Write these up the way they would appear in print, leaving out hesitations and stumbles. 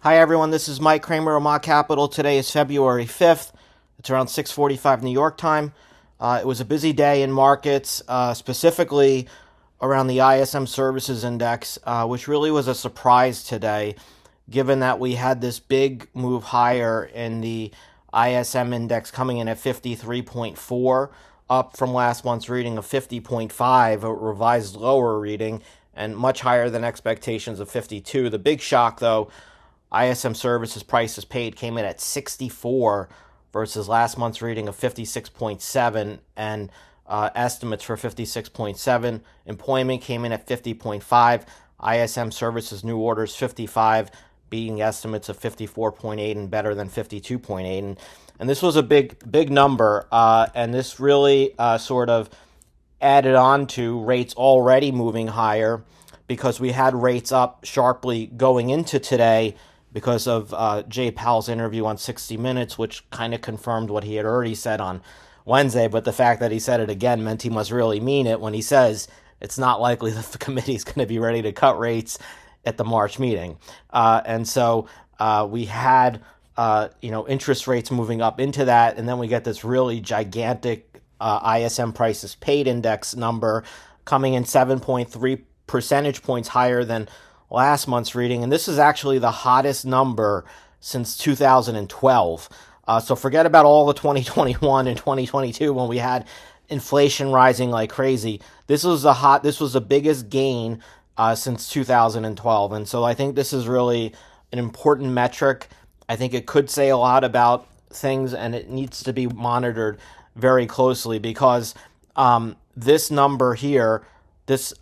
Hi everyone, this is Mike Kramer of Mott Capital. Today is February 5th. It's around 6:45 New York time. It was a busy day in markets, specifically around the ISM Services Index, which really was a surprise today, given that we had this big move higher in the ISM Index coming in at 53.4, up from last month's reading of 50.5, a revised lower reading, and much higher than expectations of 52. The big shock, though, ISM Services prices paid came in at 64 versus last month's reading of 56.7 and estimates for 56.7. Employment came in at 50.5. ISM Services new orders 55, beating estimates of 54.8 and better than 52.8. And this was a big number, and this really sort of added on to rates already moving higher because we had rates up sharply going into today because of Jay Powell's interview on 60 Minutes, which kind of confirmed what he had already said on Wednesday. But the fact that he said it again meant he must really mean it when he says it's not likely that the committee is going to be ready to cut rates at the March meeting. And so we had interest rates moving up into that, and then we get this really gigantic ISM prices paid index number coming in 7.3 percentage points higher than last month's reading, and this is actually the hottest number since 2012. So forget about all the 2021 and 2022 when we had inflation rising like crazy. This was the biggest gain since 2012, and so I think this is really an important metric. I think it could say a lot about things, and it needs to be monitored very closely because this number here, this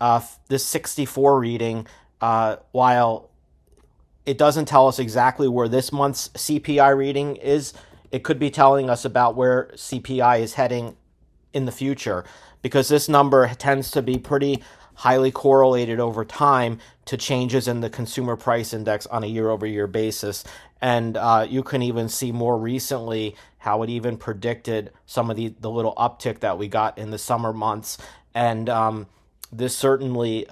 64 reading, while it doesn't tell us exactly where this month's CPI reading is, it could be telling us about where CPI is heading in the future, because this number tends to be pretty highly correlated over time to changes in the consumer price index on a year-over-year basis. And you can even see more recently how it even predicted some of the little uptick that we got in the summer months. And this certainly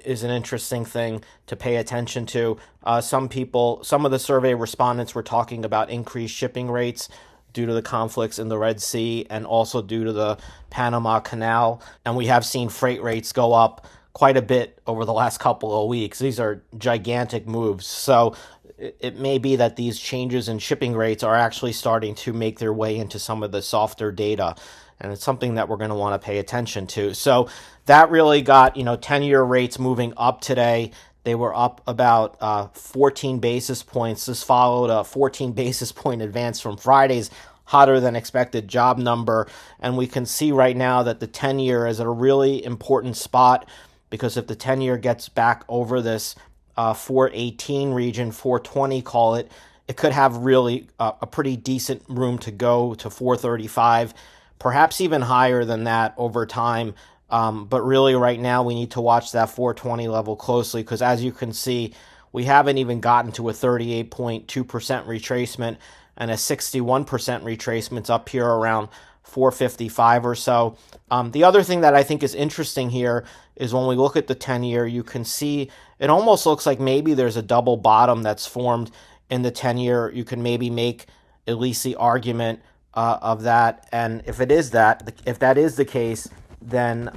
is an interesting thing to pay attention to. Some of the survey respondents were talking about increased shipping rates due to the conflicts in the Red Sea and also due to the Panama Canal. And we have seen freight rates go up quite a bit over the last couple of weeks. These are gigantic moves. So it may be that these changes in shipping rates are actually starting to make their way into some of the softer data. And it's something that we're going to want to pay attention to. So that really got, 10-year rates moving up today. They were up about 14 basis points. This followed a 14 basis point advance from Friday's hotter than expected job number. And we can see right now that the 10-year is at a really important spot, because if the 10-year gets back over this 418 region, 420 call it, it could have really a pretty decent room to go to 435, perhaps even higher than that over time. But really right now we need to watch that 420 level closely, because as you can see, we haven't even gotten to a 38.2% retracement, and a 61% retracement's up here around 455 or so. The other thing that I think is interesting here is when we look at the 10-year, you can see it almost looks like maybe there's a double bottom that's formed in the 10-year. You can maybe make at least the argument of that. And if that is the case, then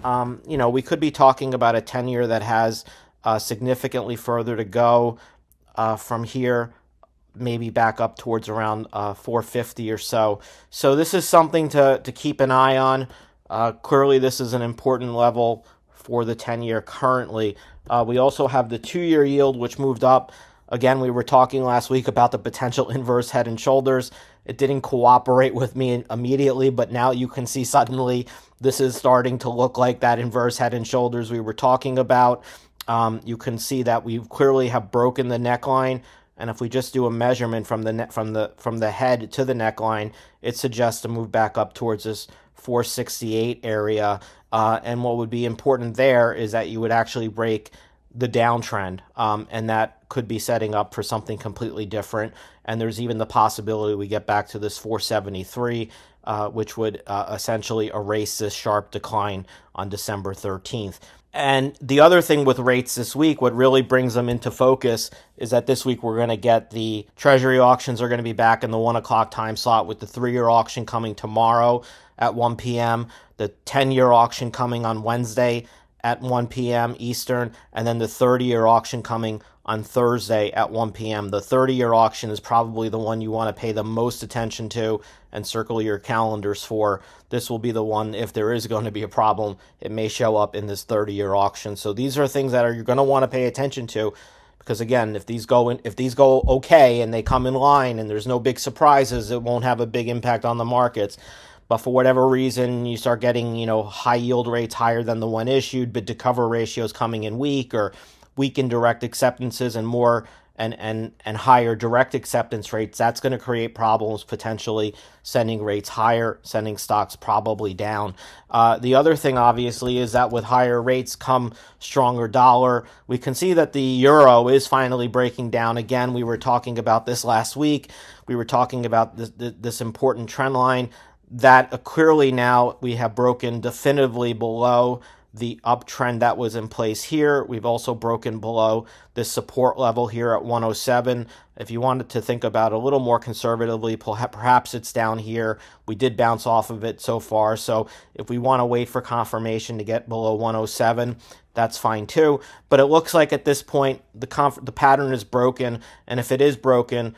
we could be talking about a 10-year that has significantly further to go from here, maybe back up towards around 450 or so. So this is something to keep an eye on. Clearly, this is an important level for the 10-year currently. We also have the 2-year yield, which moved up. Again, we were talking last week about the potential inverse head and shoulders. It didn't cooperate with me immediately, but now you can see suddenly this is starting to look like that inverse head and shoulders we were talking about. You can see that we clearly have broken the neckline, and if we just do a measurement from the head to the neckline, it suggests a move back up towards this 468 area. And what would be important there is that you would actually break the downtrend, and that could be setting up for something completely different. And there's even the possibility we get back to this 473, which would essentially erase this sharp decline on December 13th. And the other thing with rates this week, what really brings them into focus is that this week we're going to get the Treasury auctions are going to be back in the 1 o'clock time slot, with the 3-year auction coming tomorrow at 1 p.m., the 10-year auction coming on Wednesday at 1 p.m. Eastern, and then the 30-year auction coming on Thursday at 1 p.m. The 30-year auction is probably the one you want to pay the most attention to and circle your calendars for. This will be the one, if there is going to be a problem, it may show up in this 30-year auction. So these are things that you're going to want to pay attention to, because again, if these go okay and they come in line and there's no big surprises, it won't have a big impact on the markets. But for whatever reason, you start getting, high yield rates higher than the one issued, bid to cover ratios coming in weak, or weak in direct acceptances and more and higher direct acceptance rates, that's going to create problems, potentially sending rates higher, sending stocks probably down. The other thing, obviously, is that with higher rates come stronger dollar. We can see that the euro is finally breaking down again. We were talking about this last week. We were talking about this important trend line that clearly now we have broken definitively below the uptrend that was in place here. We've also broken below this support level here at 107. If you wanted to think about it a little more conservatively, perhaps it's down here. We did bounce off of it so far. So if we want to wait for confirmation to get below 107, that's fine too. But it looks like at this point, the pattern is broken. And if it is broken,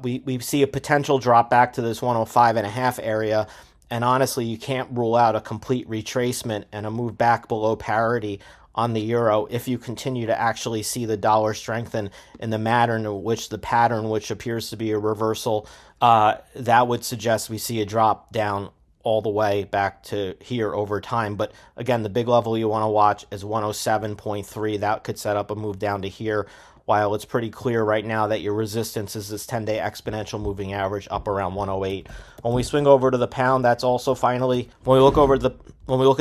we see a potential drop back to this 105.5 area. And honestly, you can't rule out a complete retracement and a move back below parity on the euro if you continue to actually see the dollar strengthen in the pattern, which appears to be a reversal. That would suggest we see a drop down all the way back to here over time. But again, the big level you want to watch is 107.3. That could set up a move down to here, while it's pretty clear right now that your resistance is this 10-day exponential moving average up around 108. When we swing over to the pound, that's also finally, when we look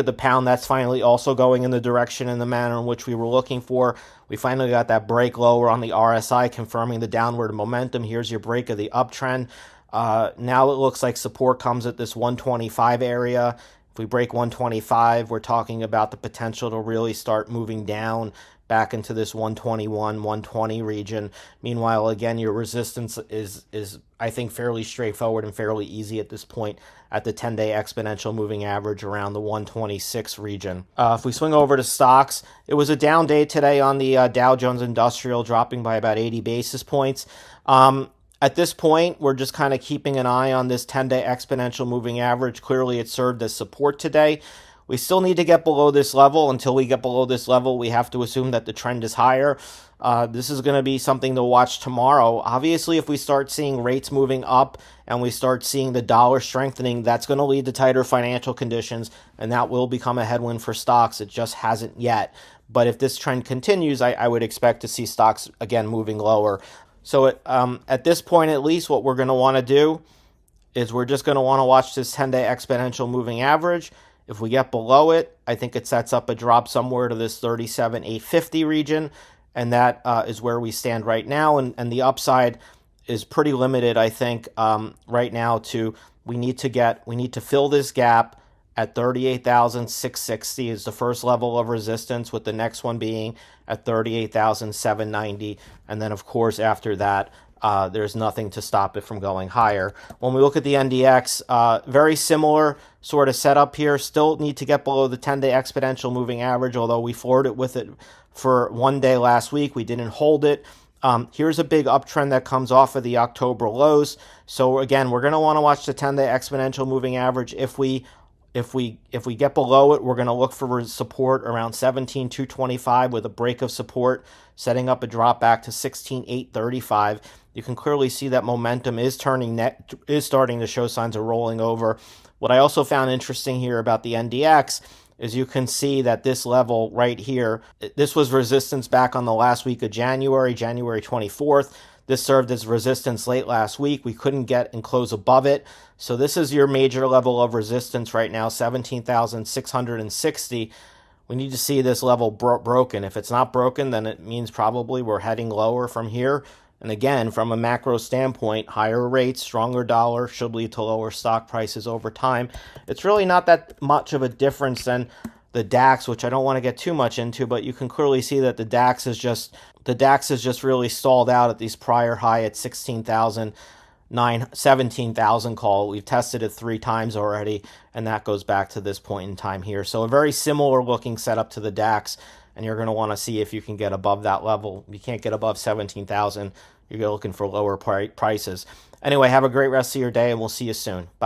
at the pound, that's finally also going in the direction and the manner in which we were looking for. We finally got that break lower on the RSI, confirming the downward momentum. Here's your break of the uptrend. Now it looks like support comes at this 125 area. If we break 125, we're talking about the potential to really start moving down back into this 121, 120 region. Meanwhile, again, your resistance is I think fairly straightforward and fairly easy at this point at the 10-day exponential moving average around the 126 region. If we swing over to stocks, it was a down day today on the Dow Jones Industrial, dropping by about 80 basis points. At this point, we're just kind of keeping an eye on this 10-day exponential moving average. Clearly, it served as support today. We still need to get below this level. Until we get below this level, we have to assume that the trend is higher. This is going to be something to watch tomorrow. Obviously, if we start seeing rates moving up and we start seeing the dollar strengthening, that's going to lead to tighter financial conditions, and that will become a headwind for stocks. It just hasn't yet. But if this trend continues, I would expect to see stocks, again, moving lower. So at this point, at least, what we're going to want to do is we're just going to want to watch this 10-day exponential moving average. If we get below it, I think it sets up a drop somewhere to this 37,850 region, and that is where we stand right now. And the upside is pretty limited, I think, right now. We need to fill this gap at 38,660 is the first level of resistance, with the next one being at 38,790, and then of course after that, there's nothing to stop it from going higher. When we look at the NDX, very similar sort of setup here. Still need to get below the 10-day exponential moving average, although we flirted with it for one day last week. We didn't hold it. Here's a big uptrend that comes off of the October lows. So again, we're going to want to watch the 10-day exponential moving average. If we get below it, we're going to look for support around 17,225 with a break of support, setting up a drop back to 16,835. You can clearly see that momentum is starting to show signs of rolling over. What I also found interesting here about the NDX is you can see that this level right here, this was resistance back on the last week of January 24th. This served as resistance late last week. We couldn't get and close above it. So this is your major level of resistance right now, 17,660. We need to see this level broken. If it's not broken, then it means probably we're heading lower from here. And again, from a macro standpoint, higher rates, stronger dollar should lead to lower stock prices over time. It's really not that much of a difference than the DAX, which I don't want to get too much into, but you can clearly see that the DAX is just really stalled out at these prior high at 17,000 call. We've tested it 3 times already, and that goes back to this point in time here. So a very similar looking setup to the DAX, and you're going to want to see if you can get above that level. If you can't get above 17,000, you're looking for lower prices. Anyway, have a great rest of your day, and we'll see you soon. Bye.